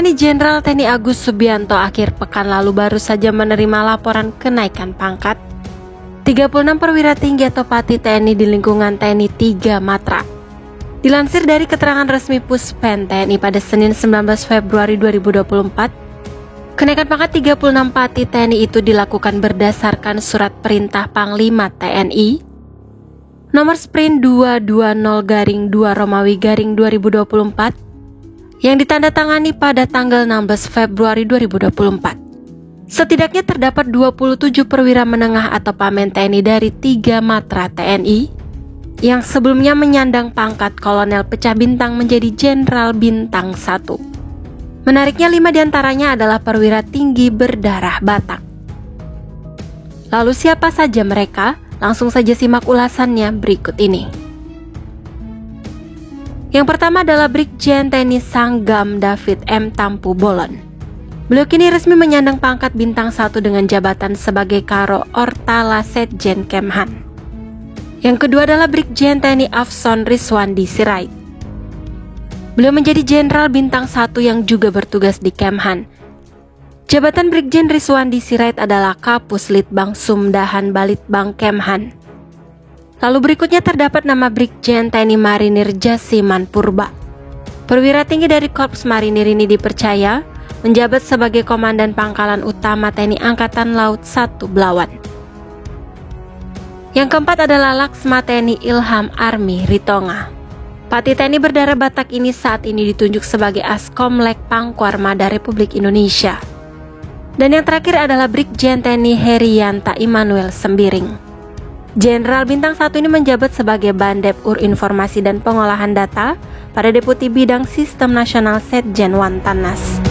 Letni Jenderal TNI Agus Subianto akhir pekan lalu baru saja menerima laporan kenaikan pangkat 36 perwira tinggi atau Pati TNI di lingkungan TNI 3 Matra. Dilansir dari keterangan resmi Puspen TNI pada Senin 19 Februari 2024, kenaikan pangkat 36 Pati TNI itu dilakukan berdasarkan surat perintah Panglima TNI nomor Sprint 220-2 Romawi 2024 yang ditandatangani pada tanggal 16 Februari 2024. Setidaknya terdapat 27 perwira menengah atau Pamen TNI dari 3 Matra TNI yang sebelumnya menyandang pangkat Kolonel Pecah Bintang menjadi Jenderal Bintang 1. Menariknya 5 diantaranya adalah perwira tinggi berdarah Batak. Lalu siapa saja mereka? Langsung saja simak ulasannya berikut ini. Yang pertama adalah Brigjen TNI Sanggam David M. Tampu Bolon. Beliau kini resmi menyandang pangkat Bintang 1 dengan jabatan sebagai Karo Ortala Setjen Kemhan. Yang kedua adalah Brigjen TNI Afson Rizwandi Sirait. Beliau menjadi Jenderal Bintang 1 yang juga bertugas di Kemhan. Jabatan Brigjen Rizwandi Sirait adalah Kapus Litbang Sumdahan Balitbang Kemhan. Lalu berikutnya terdapat nama Brigjen TNI Marinir Jasiman Purba. Perwira tinggi dari Korps Marinir ini dipercaya menjabat sebagai Komandan Pangkalan Utama TNI Angkatan Laut 1 Belawan. Yang keempat adalah Laksma TNI Ilham Army Ritonga. Pati TNI berdarah Batak ini saat ini ditunjuk sebagai Askomlek Pangkuarmada Republik Indonesia. Dan yang terakhir adalah Brigjen TNI Herianta Immanuel Sembiring. Jenderal Bintang 1 ini menjabat sebagai Bandep Ur Informasi dan Pengolahan Data pada Deputi Bidang Sistem Nasional Setjen Wantanas.